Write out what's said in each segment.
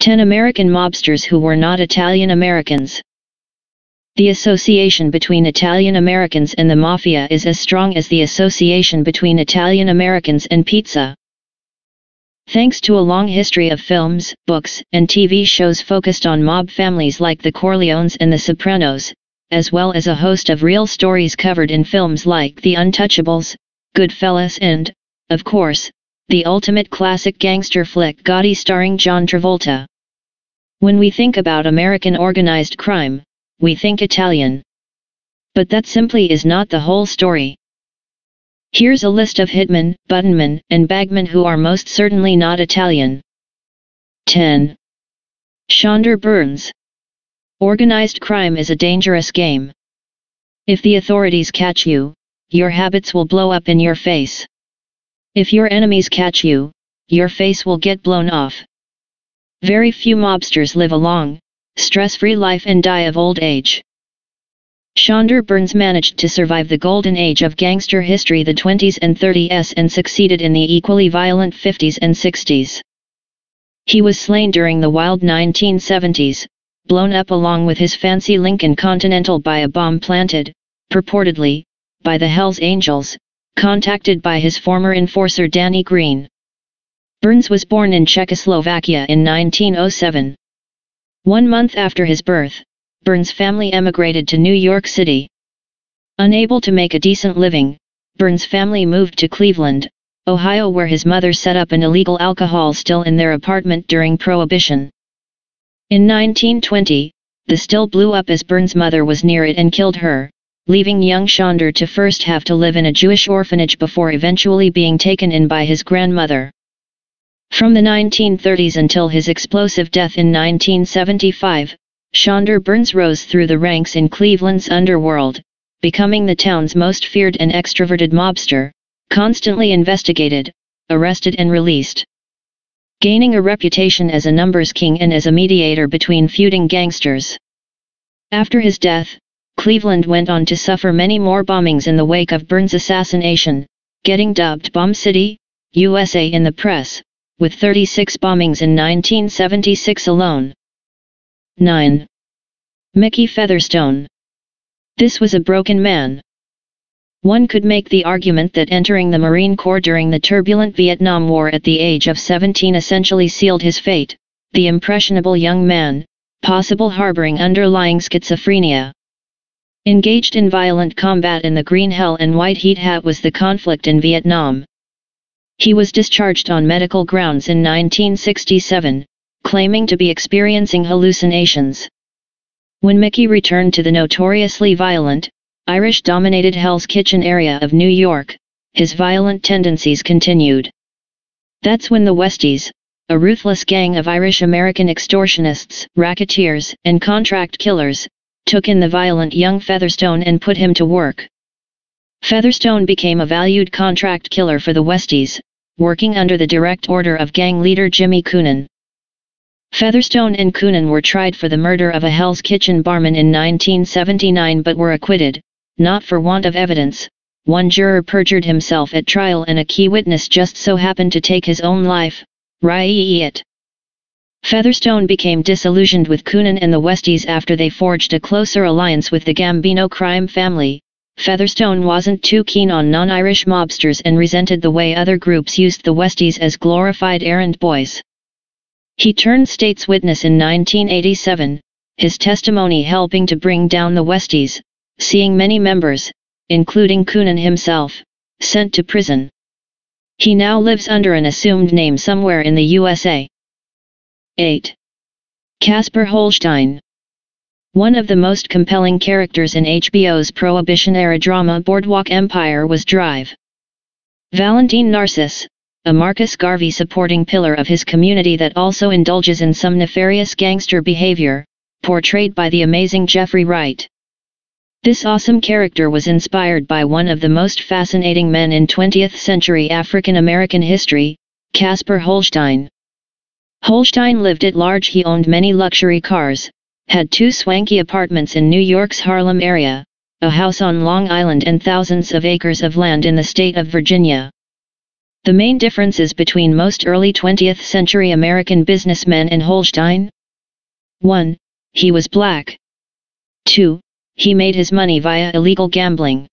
10 American mobsters who were not Italian Americans. The association between Italian Americans and the Mafia is as strong as the association between Italian Americans and pizza. Thanks to a long history of films, books, and TV shows focused on mob families like the Corleones and the Sopranos, as well as a host of real stories covered in films like The Untouchables, Goodfellas and, of course, the ultimate classic gangster flick Gotti starring John Travolta. When we think about American organized crime, we think Italian. But that simply is not the whole story. Here's a list of hitmen, buttonmen, and bagmen who are most certainly not Italian. 10. Chandra Burns. Organized crime is a dangerous game. If the authorities catch you, your habits will blow up in your face. If your enemies catch you, your face will get blown off. Very few mobsters live a long, stress-free life and die of old age. Chandra Burns managed to survive the golden age of gangster history, the 20s and 30s, and succeeded in the equally violent 50s and 60s. He was slain during the wild 1970s, blown up along with his fancy Lincoln Continental by a bomb planted, purportedly, by the Hells Angels, contacted by his former enforcer Danny Green. Burns was born in Czechoslovakia in 1907. 1 month after his birth, Burns' family emigrated to New York City. Unable to make a decent living, Burns' family moved to Cleveland, Ohio, where his mother set up an illegal alcohol still in their apartment during Prohibition. In 1920, the still blew up as Burns' mother was near it and killed her, leaving young Chandra to first have to live in a Jewish orphanage before eventually being taken in by his grandmother. From the 1930s until his explosive death in 1975, Chandra Burns rose through the ranks in Cleveland's underworld, becoming the town's most feared and extroverted mobster, constantly investigated, arrested and released. Gaining a reputation as a numbers king and as a mediator between feuding gangsters. After his death, Cleveland went on to suffer many more bombings in the wake of Burns' assassination, getting dubbed Bomb City, USA in the press, with 36 bombings in 1976 alone. 9. Mickey Featherstone. This was a broken man. One could make the argument that entering the Marine Corps during the turbulent Vietnam War at the age of 17 essentially sealed his fate, the impressionable young man, possible harboring underlying schizophrenia. Engaged in violent combat in the Green Hell and White Heat Hat was the conflict in Vietnam. He was discharged on medical grounds in 1967, claiming to be experiencing hallucinations. When Mickey returned to the notoriously violent, Irish-dominated Hell's Kitchen area of New York, his violent tendencies continued. That's when the Westies, a ruthless gang of Irish-American extortionists, racketeers, and contract killers, took in the violent young Featherstone and put him to work. Featherstone became a valued contract killer for the Westies, working under the direct order of gang leader Jimmy Coonan. Featherstone and Coonan were tried for the murder of a Hell's Kitchen barman in 1979 but were acquitted, not for want of evidence. One juror perjured himself at trial and a key witness just so happened to take his own life. Riot. Featherstone became disillusioned with Coonan and the Westies after they forged a closer alliance with the Gambino crime family. Featherstone wasn't too keen on non-Irish mobsters and resented the way other groups used the Westies as glorified errand boys. He turned state's witness in 1987, his testimony helping to bring down the Westies, seeing many members, including Coonan himself, sent to prison. He now lives under an assumed name somewhere in the USA. 8. Kasper Holstein. One of the most compelling characters in HBO's Prohibition-era drama Boardwalk Empire was Drive. Valentine Narcisse, a Marcus Garvey supporting pillar of his community that also indulges in some nefarious gangster behavior, portrayed by the amazing Jeffrey Wright. This awesome character was inspired by one of the most fascinating men in 20th century African American history, Kasper Holstein. Holstein lived at large. He owned many luxury cars, had 2 swanky apartments in New York's Harlem area, a house on Long Island and thousands of acres of land in the state of Virginia. The main differences between most early 20th century American businessmen and Holstein: 1. He was black. 2. He made his money via illegal gambling.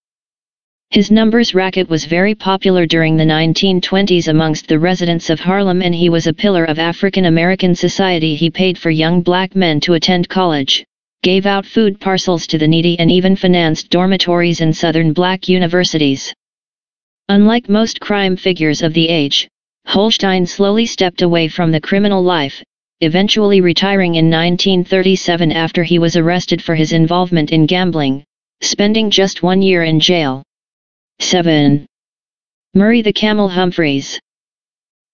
His numbers racket was very popular during the 1920s amongst the residents of Harlem, and he was a pillar of African American society. He paid for young black men to attend college, gave out food parcels to the needy, and even financed dormitories in southern black universities. Unlike most crime figures of the age, Holstein slowly stepped away from the criminal life, eventually retiring in 1937 after he was arrested for his involvement in gambling, spending just 1 year in jail. 7. Murray the Camel Humphreys.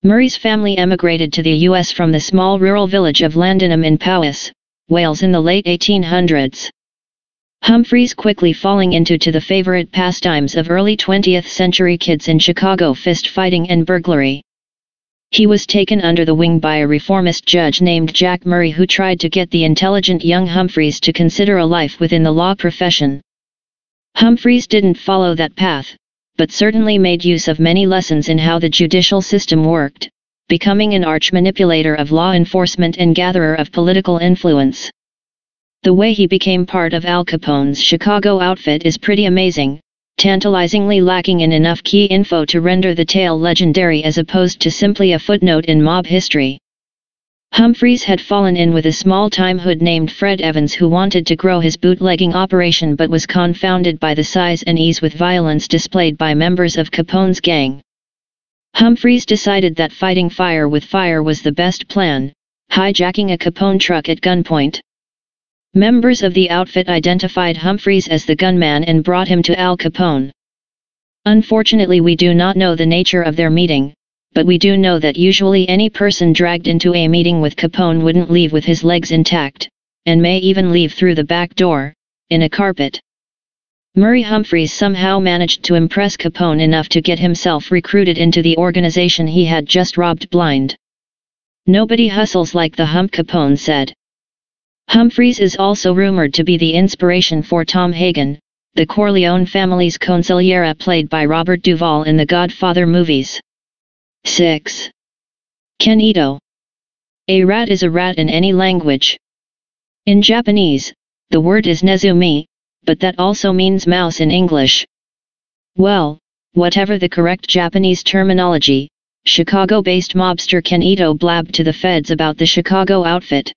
Murray's family emigrated to the U.S. from the small rural village of Llandinam in Powys, Wales in the late 1800s. Humphreys quickly falling into the favorite pastimes of early 20th century kids in Chicago: fist fighting and burglary. He was taken under the wing by a reformist judge named Jack Murray, who tried to get the intelligent young Humphreys to consider a life within the law profession. Humphreys didn't follow that path, but certainly made use of many lessons in how the judicial system worked, becoming an arch manipulator of law enforcement and gatherer of political influence. The way he became part of Al Capone's Chicago outfit is pretty amazing, tantalizingly lacking in enough key info to render the tale legendary as opposed to simply a footnote in mob history. Humphreys had fallen in with a small-time hood named Fred Evans, who wanted to grow his bootlegging operation but was confounded by the size and ease with violence displayed by members of Capone's gang. Humphreys decided that fighting fire with fire was the best plan, hijacking a Capone truck at gunpoint. Members of the outfit identified Humphreys as the gunman and brought him to Al Capone. Unfortunately, we do not know the nature of their meeting, but we do know that usually any person dragged into a meeting with Capone wouldn't leave with his legs intact, and may even leave through the back door, in a carpet. Murray Humphreys somehow managed to impress Capone enough to get himself recruited into the organization he had just robbed blind. "Nobody hustles like the hump," Capone said. Humphreys is also rumored to be the inspiration for Tom Hagen, the Corleone family's consigliere played by Robert Duvall in the Godfather movies. 6. Kenito. A rat is a rat in any language. In Japanese, the word is nezumi, but that also means mouse in English. Well, whatever the correct Japanese terminology, Chicago-based mobster Kenito blabbed to the feds about the Chicago outfit.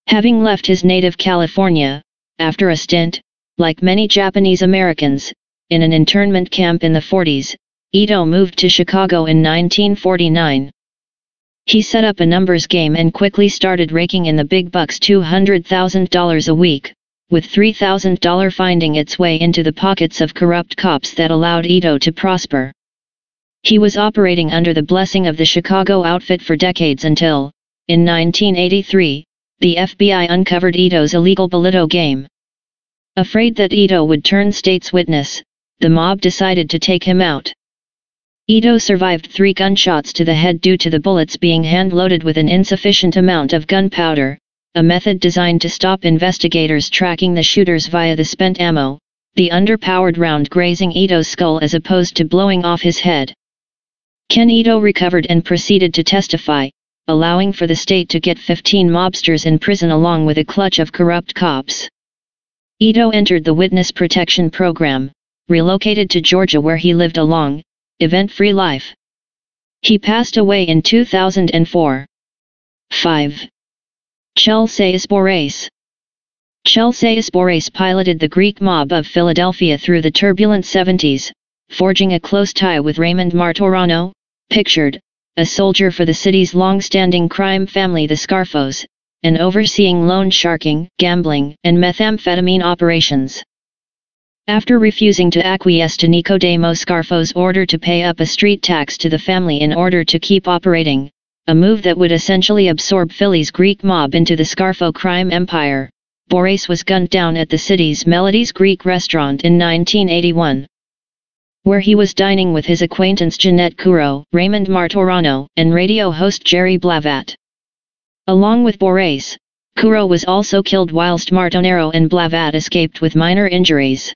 Having left his native California, after a stint, like many Japanese Americans, in an internment camp in the 40s, Ito moved to Chicago in 1949. He set up a numbers game and quickly started raking in the big bucks, $200,000 a week, with $3,000 finding its way into the pockets of corrupt cops that allowed Ito to prosper. He was operating under the blessing of the Chicago outfit for decades until, in 1983, the FBI uncovered Ito's illegal Bolito game. Afraid that Ito would turn state's witness, the mob decided to take him out. Ito survived 3 gunshots to the head due to the bullets being hand-loaded with an insufficient amount of gunpowder, a method designed to stop investigators tracking the shooters via the spent ammo, the underpowered round grazing Ito's skull as opposed to blowing off his head. Kenito recovered and proceeded to testify, allowing for the state to get 15 mobsters in prison along with a clutch of corrupt cops. Ito entered the Witness Protection Program, relocated to Georgia where he lived a long, event-free life. He passed away in 2004. 5. Chelsea Espores. Chelsea Espores piloted the Greek mob of Philadelphia through the turbulent 70s, forging a close tie with Raymond Martorano, pictured, a soldier for the city's long-standing crime family the Scarfos, and overseeing loan sharking, gambling, and methamphetamine operations. After refusing to acquiesce to Nicodemo Scarfo's order to pay up a street tax to the family in order to keep operating, a move that would essentially absorb Philly's Greek mob into the Scarfo crime empire, Boris was gunned down at the city's Melody's Greek restaurant in 1981. Where he was dining with his acquaintance Jeanette Kuro, Raymond Martorano, and radio host Jerry Blavat. Along with Boris, Kuro was also killed whilst Martonero and Blavat escaped with minor injuries.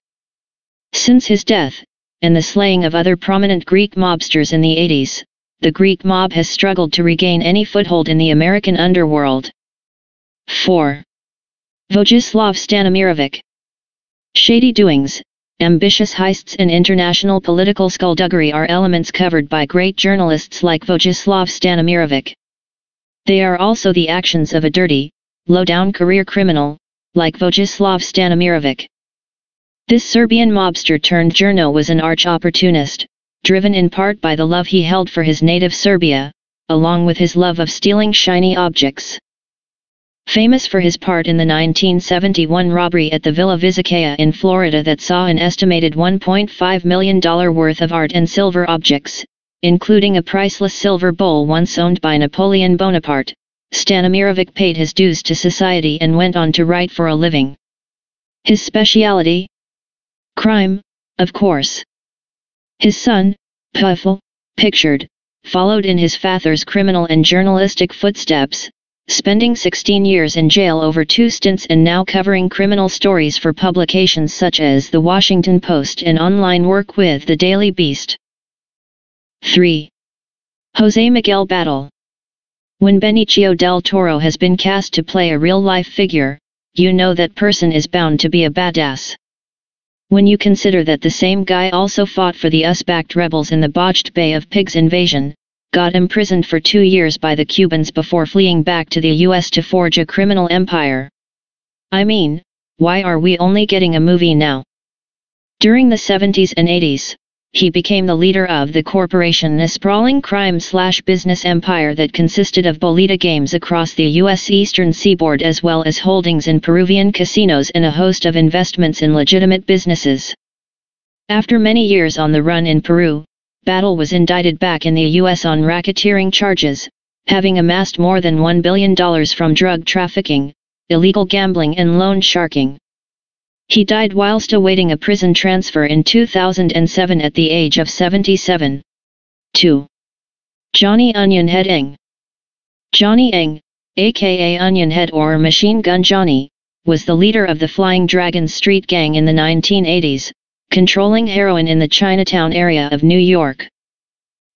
Since his death, and the slaying of other prominent Greek mobsters in the 80s, the Greek mob has struggled to regain any foothold in the American underworld. 4. Vojislav Stanimirovic. Shady doings, ambitious heists and international political skullduggery are elements covered by great journalists like Vojislav Stanimirovic. They are also the actions of a dirty, low-down career criminal, like Vojislav Stanimirovic. This Serbian mobster-turned-journo was an arch-opportunist, driven in part by the love he held for his native Serbia, along with his love of stealing shiny objects. Famous for his part in the 1971 robbery at the Villa Vizcaya in Florida that saw an estimated $1.5 million worth of art and silver objects, including a priceless silver bowl once owned by Napoleon Bonaparte, Stanimirovic paid his dues to society and went on to write for a living. His speciality? Crime, of course. His son, Pavel, pictured, followed in his father's criminal and journalistic footsteps, spending 16 years in jail over 2 stints and now covering criminal stories for publications such as The Washington Post and online work with The Daily Beast. 3. Jose Miguel Battle. When Benicio del Toro has been cast to play a real-life figure, you know that person is bound to be a badass. When you consider that the same guy also fought for the US-backed rebels in the botched Bay of Pigs invasion, got imprisoned for 2 years by the Cubans before fleeing back to the US to forge a criminal empire. I mean, why are we only getting a movie now? During the 70s and 80s, he became the leader of the corporation, a sprawling crime-slash-business empire that consisted of bolita games across the U.S. eastern seaboard as well as holdings in Peruvian casinos and a host of investments in legitimate businesses. After many years on the run in Peru, Battle was indicted back in the U.S. on racketeering charges, having amassed more than $1 billion from drug trafficking, illegal gambling and loan sharking. He died whilst awaiting a prison transfer in 2007 at the age of 77. 2. Johnny Onionhead Eng. Johnny Eng, aka Onionhead or Machine Gun Johnny, was the leader of the Flying Dragons street gang in the 1980s, controlling heroin in the Chinatown area of New York.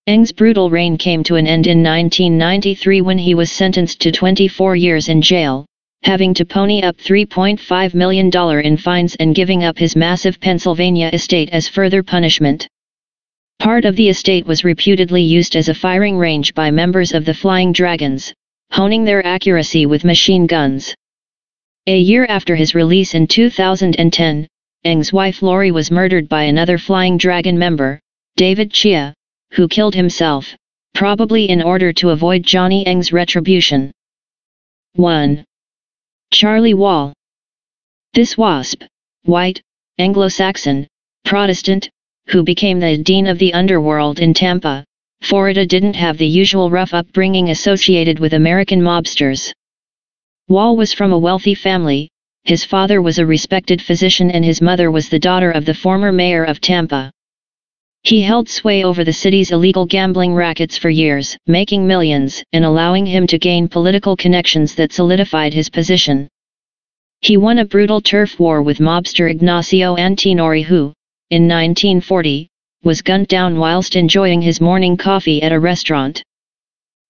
Eng's brutal reign came to an end in 1993 when he was sentenced to 24 years in jail, having to pony up $3.5 million in fines and giving up his massive Pennsylvania estate as further punishment. Part of the estate was reputedly used as a firing range by members of the Flying Dragons, honing their accuracy with machine guns. A year after his release in 2010, Eng's wife Lori was murdered by another Flying Dragon member, David Chia, who killed himself, probably in order to avoid Johnny Eng's retribution. 1. Charlie Wall. This wasp, white, Anglo-Saxon, Protestant, who became the dean of the underworld in Tampa, Florida didn't have the usual rough upbringing associated with American mobsters. Wall was from a wealthy family, his father was a respected physician and his mother was the daughter of the former mayor of Tampa. He held sway over the city's illegal gambling rackets for years, making millions and allowing him to gain political connections that solidified his position. He won a brutal turf war with mobster Ignacio Antinori who, in 1940, was gunned down whilst enjoying his morning coffee at a restaurant.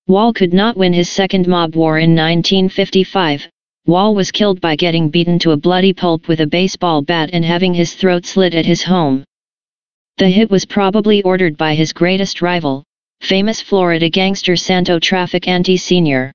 Wall could not win his second mob war in 1955. Wall was killed by getting beaten to a bloody pulp with a baseball bat and having his throat slit at his home. The hit was probably ordered by his greatest rival, famous Florida gangster Santo Trafficante Sr.